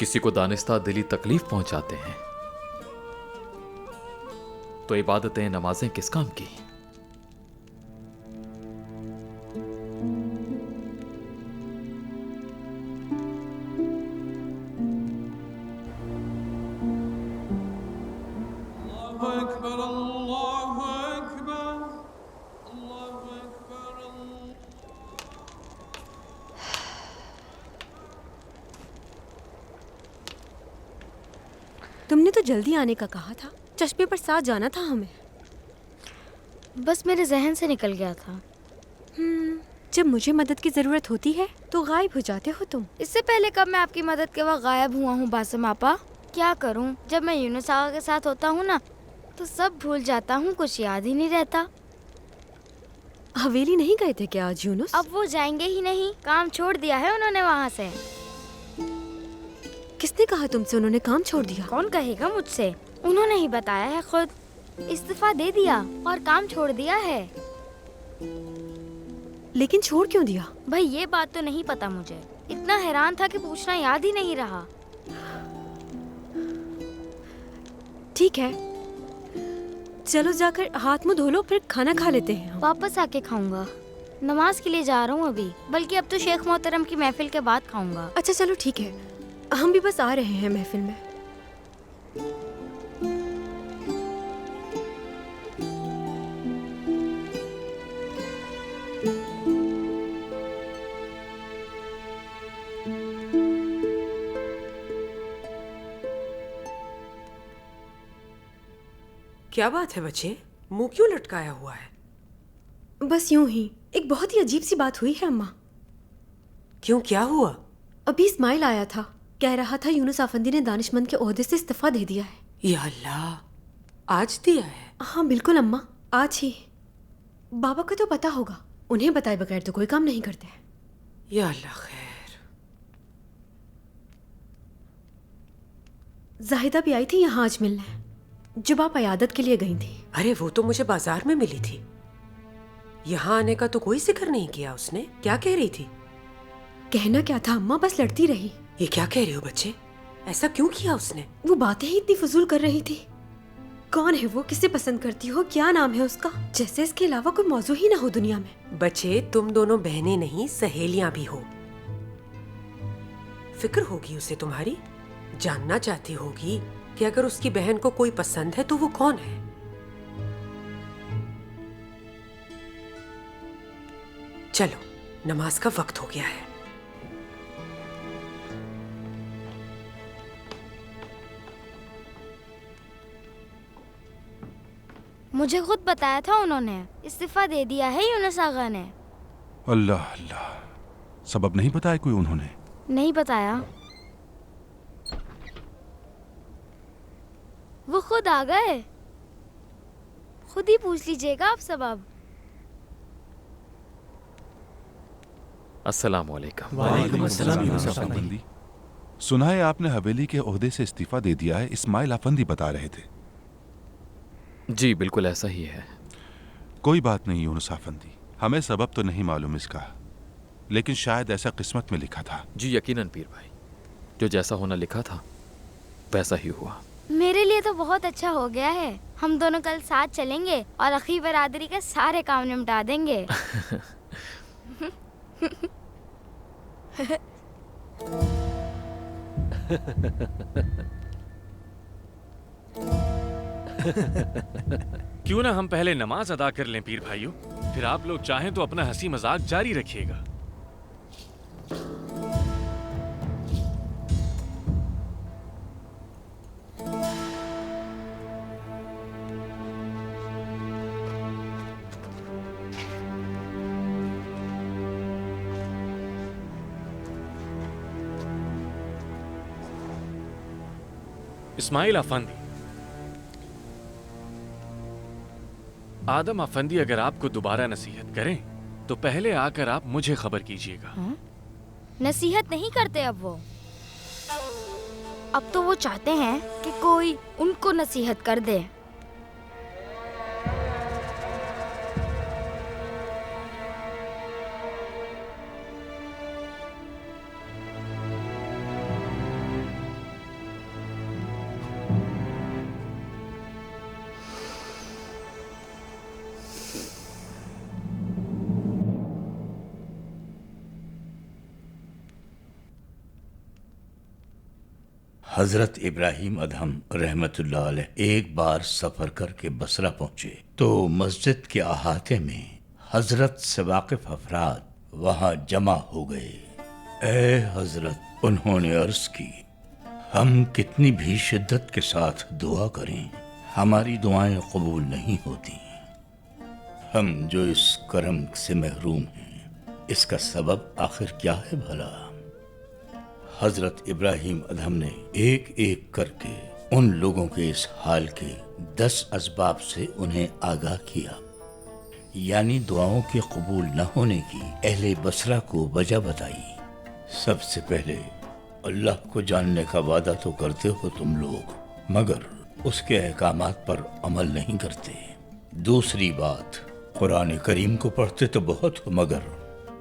किसी को दानिस्ता दिली तकलीफ पहुंचाते हैं, तो इबादतें नमाजें किस काम की? तुमने तो जल्दी आने का कहा था, चश्मे पर साथ जाना था हमें। बस मेरे जहन से निकल गया था। जब मुझे मदद की जरूरत होती है तो गायब हो जाते हो तुम। इससे पहले कब मैं आपकी मदद के वक्त गायब हुआ हूँ बासिम आपा? क्या करूँ, जब मैं यूनुस आगा के साथ होता हूँ ना तो सब भूल जाता हूँ, कुछ याद ही नहीं रहता। हवेली नहीं गए थे क्या आज यूनुस? अब वो जाएंगे ही नहीं, काम छोड़ दिया है उन्होंने वहाँ से। किसने कहा तुमसे उन्होंने काम छोड़ दिया? कौन कहेगा मुझसे, उन्होंने ही बताया है खुद। इस्तीफा दे दिया और काम छोड़ दिया है। लेकिन छोड़ क्यों दिया? भाई ये बात तो नहीं पता मुझे, इतना हैरान था कि पूछना याद ही नहीं रहा। ठीक है, चलो जाकर हाथ मुंह धो लो, फिर खाना खा लेते हैं। वापस आके खाऊंगा, नमाज के लिए जा रहा हूँ अभी, बल्कि अब तो शेख मोहतरम की महफिल के बाद खाऊंगा। अच्छा चलो ठीक है, हम भी बस आ रहे हैं महफिल में। क्या बात है बच्चे, मुंह क्यों लटकाया हुआ है? बस यूं ही, एक बहुत ही अजीब सी बात हुई है अम्मा। क्यों, क्या हुआ? अभी इस्माइल आया था, कह रहा था यूनुस आफंदी ने दानिशमंद के ओहदे से इस्तीफा दे दिया है। या अल्लाह, आज दिया है? हाँ बिल्कुल अम्मा, आज ही। बाबा को तो पता होगा, उन्हें बताए बगैर तो कोई काम नहीं करते। या अल्लाह खैर। जाहिदा भी आई थी यहाँ आज मिलने, जब आप अयादत के लिए गई थी। अरे वो तो मुझे बाजार में मिली थी, यहाँ आने का तो कोई जिक्र नहीं किया उसने। क्या कह रही थी? कहना क्या था अम्मा, बस लड़ती रही। ये क्या कह रहे हो बच्चे, ऐसा क्यों किया उसने? वो बातें ही इतनी फजूल कर रही थी। कौन है वो, किसे पसंद करती हो, क्या नाम है उसका, जैसे इसके अलावा कोई मौजू ही ना हो दुनिया में। बच्चे, तुम दोनों बहनें नहीं सहेलियां भी हो। फिक्र होगी उसे तुम्हारी, जानना चाहती होगी कि अगर उसकी बहन को कोई पसंद है तो वो कौन है। चलो, नमाज का वक्त हो गया है। मुझे खुद बताया था उन्होंने, इस्तीफा दे दिया है यूनुस आगा ने। अल्लाह अल्लाह, सबब नहीं बताया कोई उन्होंने? नहीं बताया, वो खुद आ गए। खुद ही पूछ लीजिएगा आप सबब। अस्सलाम वालेकुम। वालेकुम अस्सलाम यूनुस आफंदी। सुना है आपने हवेली के ओहदे से इस्तीफा दे दिया है, इस्माइल आफंदी बता रहे थे। जी बिल्कुल ऐसा ही है। कोई बात नहीं यूनुस आफंदी, हमें सबब तो नहीं मालूम इसका, लेकिन शायद ऐसा किस्मत में लिखा था। जी यकीनन पीर भाई, जो जैसा होना लिखा था वैसा ही हुआ। मेरे लिए तो बहुत अच्छा हो गया है। हम दोनों कल साथ चलेंगे और अखी बरादरी के सारे काम निपटा देंगे। क्यों ना हम पहले नमाज अदा कर लें पीर भाइयों, फिर आप लोग चाहें तो अपना हंसी मजाक जारी रखिएगा। इस्माइल आफंदी, आदम आफंदी अगर आपको दोबारा नसीहत करें तो पहले आकर आप मुझे खबर कीजिएगा। नसीहत नहीं करते अब वो। अब तो वो चाहते हैं कि कोई उनको नसीहत कर दे। हजरत इब्राहिम अदहम रहमतुल्लाह अलैह एक बार सफर करके बसरा पहुंचे तो मस्जिद के अहाते में हजरत से वाकिफ अफराद वहां जमा हो गए। ए हजरत, उन्होंने अर्ज की, हम कितनी भी शिद्दत के साथ दुआ करें, हमारी दुआएं कबूल नहीं होती। हम जो इस करम से महरूम हैं, इसका सबब आखिर क्या है भला? हजरत इब्राहिम अदहम ने एक एक करके उन लोगों के इस हाल के 10 असबाब से उन्हें आगाह किया, यानी दुआओं के कबूल न होने की अहले बसरा को वजह बताई। सबसे पहले अल्लाह को जानने का वादा तो करते हो तुम लोग, मगर उसके अहकामात पर अमल नहीं करते। दूसरी बात, कुरान करीम को पढ़ते तो बहुत हो, मगर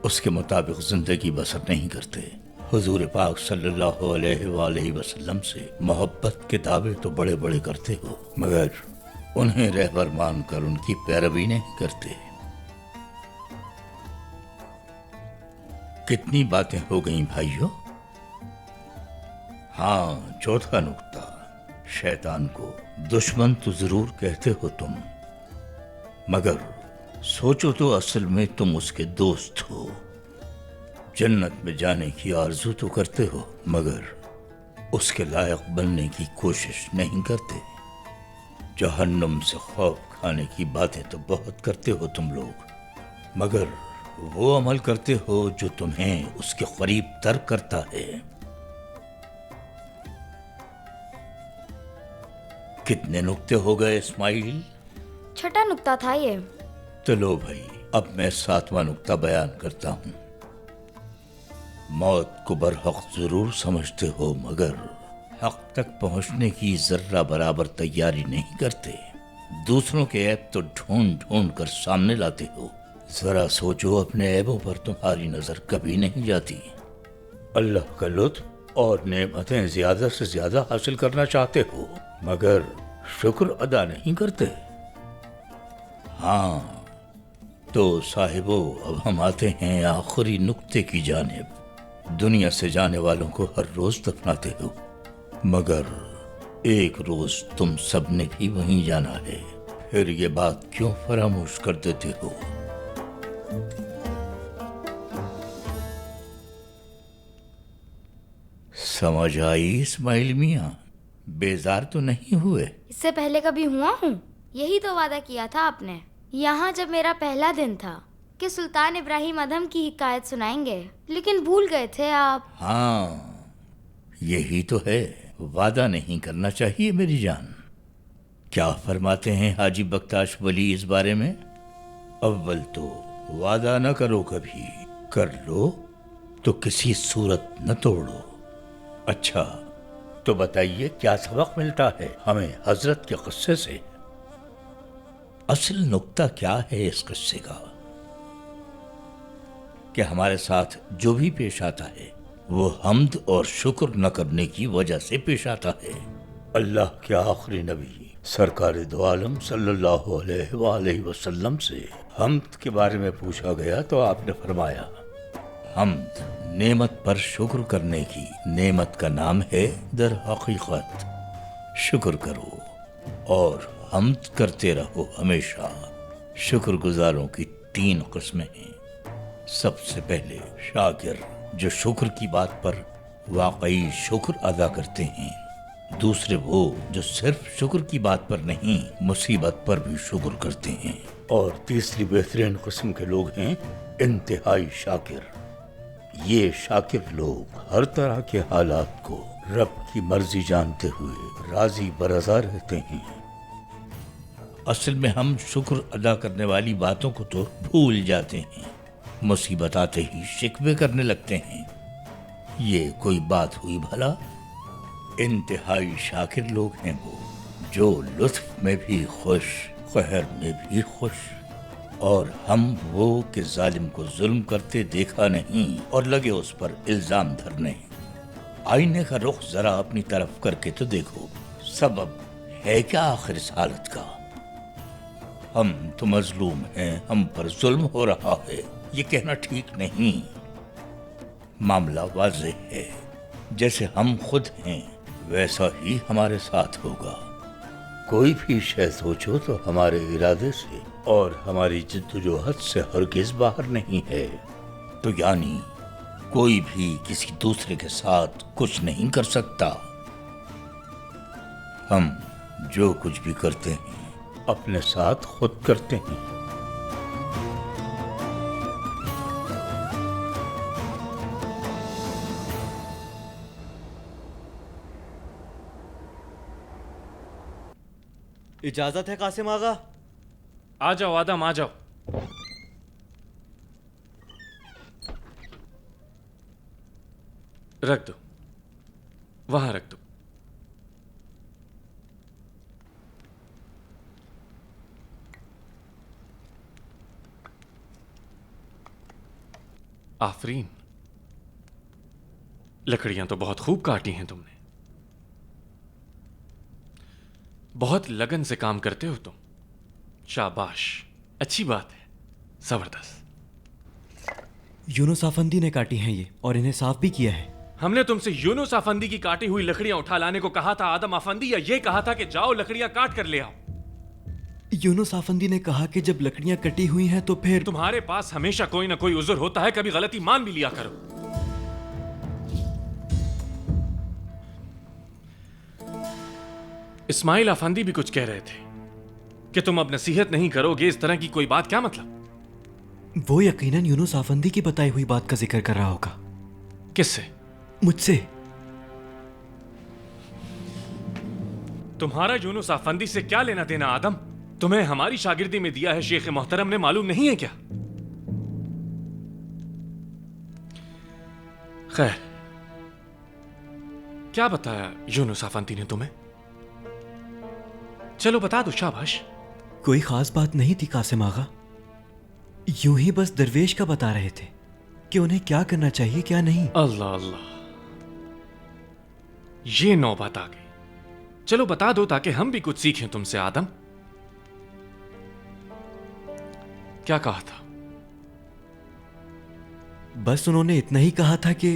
उसके मुताबिक जिंदगी बसर नहीं करते। हुजूर पाक सल्लल्लाहु अलैहि वसल्लम से मोहब्बत के दावे तो बड़े बड़े करते हो, मगर उन्हें रहबर मानकर उनकी पैरवी नहीं करते। कितनी बातें हो गईं भाइयों। हाँ, चौथा नुक्ता, शैतान को दुश्मन तो जरूर कहते हो तुम, मगर सोचो तो असल में तुम उसके दोस्त हो। जन्नत में जाने की आरजू तो करते हो, मगर उसके लायक बनने की कोशिश नहीं करते। जहन्नुम से खौफ खाने की बातें तो बहुत करते हो तुम लोग, मगर वो अमल करते हो जो तुम्हें उसके करीब तर करता है। कितने नुक्ते हो गए इस्माइल? छठा नुक्ता था ये। तो लो भाई, अब मैं 7वां नुक्ता बयान करता हूं। मौत को बरहक जरूर समझते हो, मगर हक तक पहुंचने की जर्रा बराबर तैयारी नहीं करते। दूसरों के ऐब तो ढूंढ ढूंढ कर सामने लाते हो। जरा सोचो, अपने ऐबों पर तुम्हारी नजर कभी नहीं जाती। अल्लाह का लुत्फ और नेमतें ज्यादा से ज्यादा हासिल करना चाहते हो, मगर शुक्र अदा नहीं करते। हाँ तो साहिबो, अब हम आते हैं आखिरी नुक्ते की जानिब। दुनिया से जाने वालों को हर रोज दफनाते हो, मगर एक रोज तुम सब ने भी वहीं जाना है। फिर ये बात क्यों फरामोश कर देते हो? समझ आई इस्माइल मियां? बेजार तो नहीं हुए? इससे पहले कभी हुआ हूँ? यही तो वादा किया था आपने यहाँ जब मेरा पहला दिन था कि सुल्तान इब्राहिम अदम की हिकायत सुनाएंगे, लेकिन भूल गए थे आप। हाँ, यही तो है, वादा नहीं करना चाहिए मेरी जान। क्या फरमाते हैं हाजी बख्ताश वली इस बारे में? अव्वल तो वादा न करो, कभी कर लो तो किसी सूरत न तोड़ो। अच्छा तो बताइए, क्या सबक मिलता है हमें हजरत के किस्से से? असल नुक्ता क्या है इस किस्से का? कि हमारे साथ जो भी पेश आता है वो हम्द और शुक्र न करने की वजह से पेश आता है। अल्लाह के आखिरी नबी सरकार दो आलम सल्लल्लाहु अलैहि वसल्लम से हम्द के बारे में पूछा गया तो आपने फरमाया, हम्द नेमत पर शुक्र करने की, नेमत का नाम है दर हकीकत। शुक्र करो और हम्द करते रहो हमेशा। शुक्रगुजारों की 3 किस्में हैं। सबसे पहले शाकिर, जो शुक्र की बात पर वाकई शुक्र अदा करते हैं। दूसरे वो जो सिर्फ शुक्र की बात पर नहीं, मुसीबत पर भी शुक्र करते हैं। और तीसरी बेहतरीन किस्म के लोग हैं इंतहाई शाकिर। ये शाकिर लोग हर तरह के हालात को रब की मर्जी जानते हुए राजी बरज़ा रहते हैं। असल में हम शुक्र अदा करने वाली बातों को तो भूल जाते हैं, मुसीबत आते ही शिकवे करने लगते हैं। ये कोई बात हुई भला? इंतहाई शाकिर लोग हैं वो, जो लुत्फ में भी खुश, कहर में भी खुश। और हम वो कि जालिम को जुल्म करते देखा नहीं और लगे उस पर इल्जाम धरने। आईने का रुख जरा अपनी तरफ करके तो देखो, सबब है क्या आखिर इस हालत का? हम तो मजलूम हैं, हम पर जुल्म हो रहा है, ये कहना ठीक नहीं। मामला वाज़ेह है, जैसे हम खुद हैं वैसा ही हमारे साथ होगा। कोई भी शय सोचो तो हमारे इरादे से और हमारी जिद्दोजहद से हरगिज़ बाहर नहीं है। तो यानी कोई भी किसी दूसरे के साथ कुछ नहीं कर सकता। हम जो कुछ भी करते हैं अपने साथ खुद करते हैं। इजाजत है कासिम आगा? आ जाओ आदम, आ जाओ। रख दो, वहां रख दो। आफरीन, लकड़ियां तो बहुत खूब काटी हैं तुमने। बहुत लगन से काम करते हो तुम। शाबाश, अच्छी बात है, जबरदस्त। यूनुस आफंदी ने काटी हैं ये, और इन्हें साफ भी किया है। हमने तुमसे यूनुस आफंदी की काटी हुई लकड़ियां उठा लाने को कहा था आदम आफंदी, या ये कहा था कि जाओ लकड़ियां काट कर ले आओ? यूनुस आफंदी ने कहा कि जब लकड़ियां कटी हुई हैं तो फिर। तुम्हारे पास हमेशा कोई ना कोई उज़र होता है, कभी गलती मान भी लिया करो। इस्माइल आफंदी भी कुछ कह रहे थे। कि तुम अब नसीहत नहीं करोगे इस तरह की कोई बात, क्या मतलब? वो यकीनन यूनुस आफंदी की बताई हुई बात का जिक्र कर रहा होगा। किससे? मुझसे। तुम्हारा यूनुस आफंदी से क्या लेना देना आदम? तुम्हें हमारी शागिर्दी में दिया है शेख मोहतरम ने, मालूम नहीं है क्या? खैर, क्या बताया यूनुस आफंदी ने तुम्हें? चलो बता दो, शाबाश। कोई खास बात नहीं थी कासिम आगा, यूं ही बस दरवेश का बता रहे थे कि उन्हें क्या करना चाहिए क्या नहीं। अल्लाह अल्लाह, ये नौबत आ गई। चलो बता दो ताकि हम भी कुछ सीखें तुमसे आदम। क्या कहा था? बस उन्होंने इतना ही कहा था कि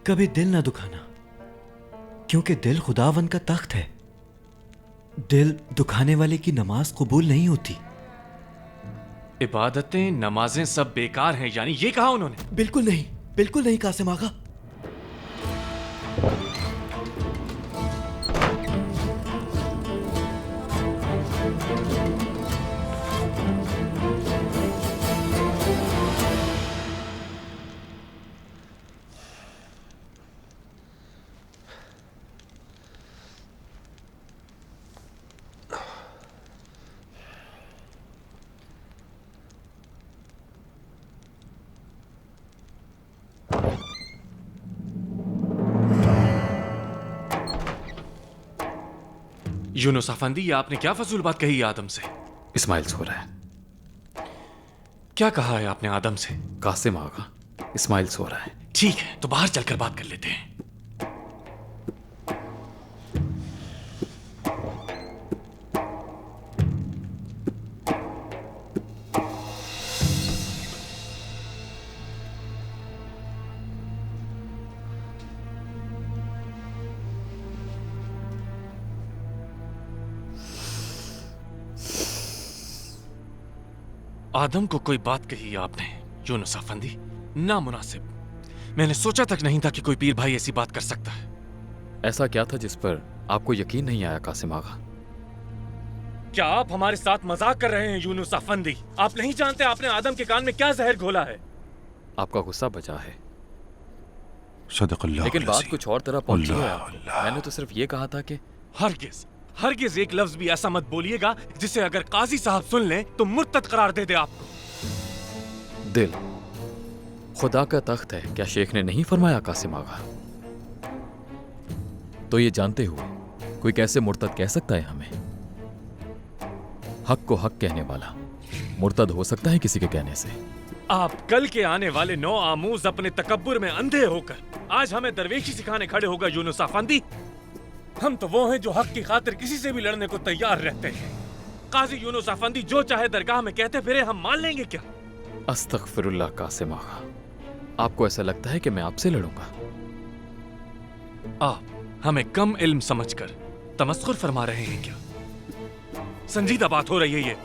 कभी दिल ना दुखाना, क्योंकि दिल खुदावन का तख्त है। दिल दुखाने वाले की नमाज कबूल नहीं होती। इबादतें नमाजें सब बेकार हैं, यानी ये कहा उन्होंने? बिल्कुल नहीं, बिल्कुल नहीं कासिम आगा। यूनुस अफंदी, ये आपने क्या फजूल बात कही आदम से? इस्माइल सो रहा है। क्या कहा है आपने आदम से? कासिम आगा, इस्माइल सो रहा है। ठीक है, तो बाहर चलकर बात कर लेते हैं। आदम को कोई बात कही आपने यूनुस अफंदी? नामुनासिब। मैंने सोचा तक नहीं था कि कोई पीर भाई ऐसी बात कर सकता है। ऐसा क्या था जिस पर आपको यकीन नहीं आया कासिम आगा? क्या आप हमारे साथ मजाक कर रहे हैं यूनुस अफंदी? आप नहीं जानते आपने आदम के कान में क्या जहर घोला है? आपका गुस्सा बचा है, सदक़ल्लाह। लेकिन बात कुछ और तरह पहुंची है आपको। मैंने तो सिर्फ ये कहा था कि हरगिज़ हरगिज़ एक लफ्ज भी ऐसा मत बोलिएगा जिसे अगर काजी साहब सुन लें तो मुर्तद करार दे दे आपको। दिल खुदा का तख्त है, क्या शेख ने नहीं फरमाया कासिम आगा? तो ये जानते हुए कोई कैसे मुर्तद कह सकता है हमें? हक को हक कहने वाला मुर्तद हो सकता है किसी के कहने से? आप कल के आने वाले नौ आमूज अपने तकब्बुर में अंधे होकर आज हमें दरवेशी सिखाने खड़े होगा यूनुस अफंदी? हम तो वो हैं जो हक की खातिर किसी से भी लड़ने को तैयार रहते हैं। काजी यूनुस अफंदी जो चाहे दरगाह में कहते फिरे, हम मान लेंगे क्या? अस्तगफिरुल्लाह कासिम आगा, आपको ऐसा लगता है कि मैं आपसे लड़ूंगा? आप हमें कम इल्म समझकर तमस्खुर फरमा रहे हैं क्या? संजीदा बात हो रही है ये।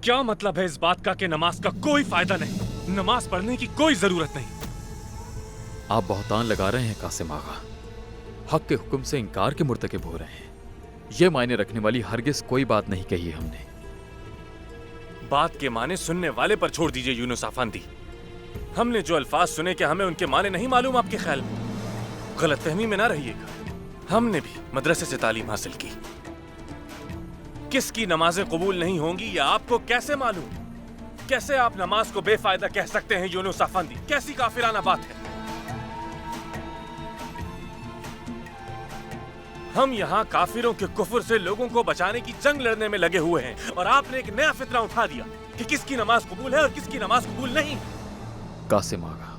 क्या मतलब है इस बात का कि नमाज का कोई फायदा नहीं, नमाज पढ़ने की कोई जरूरत नहीं? आप बहुतान लगा रहे हैं कासिम आगा, हक के हुक्म से इनकार के मुर्तकिब हो रहे हैं। यह मायने रखने वाली हरगिज कोई बात नहीं कही है हमने। बात के माने सुनने वाले पर छोड़ दीजिए यूनुस अफंदी। हमने जो अल्फाज सुने क्या हमें उनके माने नहीं मालूम? आपके ख्याल में गलतफहमी में ना रहिएगा। हमने भी मदरसे से तालीम हासिल की। किसकी नमाजें कबूल नहीं होंगी या आपको कैसे मालूम? कैसे आप नमाज को बेफायदा कह सकते हैं यूनुस अफंदी? कैसी काफिराना बात है? हम यहाँ काफिरों के कुफ्र से लोगों को बचाने की जंग लड़ने में लगे हुए हैं और आपने एक नया फितना उठा दिया कि किसकी नमाज कबूल है और किसकी नमाज कबूल नहीं। कासिम आगा,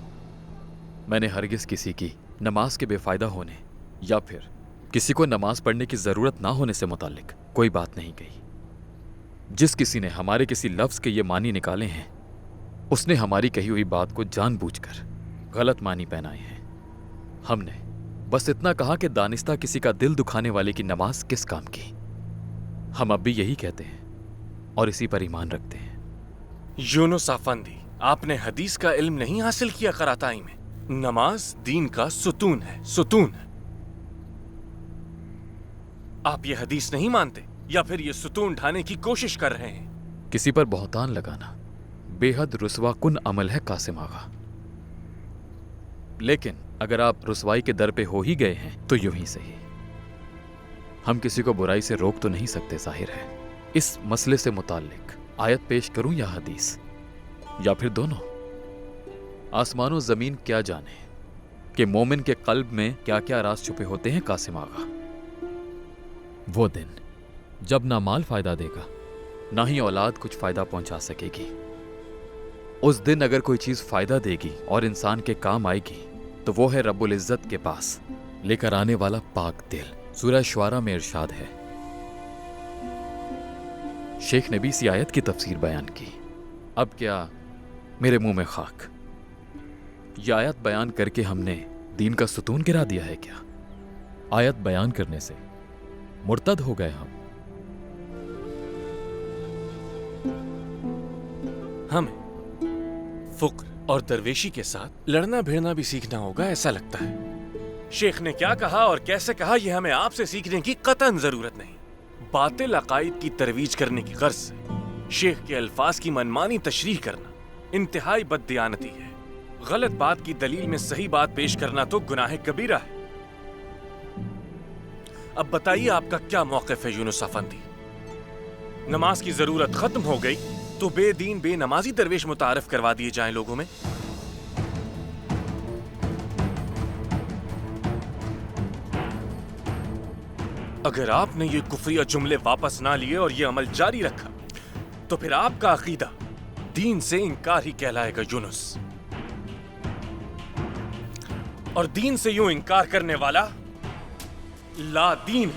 मैंने हरगिज किसी की नमाज के बेफायदा होने या फिर किसी को नमाज पढ़ने की जरूरत ना होने से मुताल्लिक कोई बात नहीं कही। जिस किसी ने हमारे किसी लफ्ज के ये मानी निकाले हैं उसने हमारी कही हुई बात को जानबूझकर गलत मानी पहनाए हैं। हमने बस इतना कहा कि दानिस्ता किसी का दिल दुखाने वाले की नमाज किस काम की। हम अब भी यही कहते हैं और इसी पर ईमान रखते हैं। यूनुस अफंदी, आपने हदीस का इल्म नहीं हासिल किया कराताई में? नमाज दीन का सुतून है, सुतून है। आप ये हदीस नहीं मानते या फिर ये सुतून ढाने की कोशिश कर रहे हैं? किसी पर बहुतान लगाना बेहद रुस्वा कुन अमल है कासिम आगा। लेकिन अगर आप रुसवाई के दर पे हो ही गए हैं तो यूं ही सही। हम किसी को बुराई से रोक तो नहीं सकते, जाहिर है। इस मसले से मुताल्लिक आयत पेश करूं या हदीस, या फिर दोनों? आसमानो जमीन क्या जाने कि मोमिन के कल्ब में क्या क्या राज छुपे होते हैं कासिम आगा। वो दिन जब ना माल फायदा देगा, ना ही औलाद कुछ फायदा पहुंचा सकेगी। उस दिन अगर कोई चीज फायदा देगी और इंसान के काम आएगी तो वो है रब्बुल इज्जत के पास लेकर आने वाला पाक दिल। सूरह शुआरा में इरशाद है। शेख ने भी इसी आयत की तफसीर बयान की। अब क्या मेरे मुंह में खाक? यह आयत बयान करके हमने दीन का सुतून गिरा दिया है क्या? आयत बयान करने से मुर्तद हो गए हम। हमें फुक्र और दरवेशी के साथ लड़ना भिड़ना भी सीखना होगा, ऐसा लगता है। शेख ने क्या कहा और कैसे कहा, यह हमें आपसे सीखने की कतई जरूरत नहीं। बातिल अकायद की तरवीज करने की गर्ज से शेख के अल्फाज की मनमानी तशरीह करना इंतहाई बददियानती है। गलत बात की दलील में सही बात पेश करना तो गुनाह कबीरा है। अब बताइए आपका क्या मौक़िफ़ है यूनुस अफंदी? नमाज की जरूरत खत्म हो गई तो बेदीन बेनमाजी दरवेश मुतारफ करवा दिए जाएं लोगों में? अगर आपने ये कुफरिया जुमले वापस ना लिए और ये अमल जारी रखा तो फिर आपका अकीदा दीन से इनकार ही कहलाएगा यूनुस। और दीन से यूं इनकार करने वाला ला दीन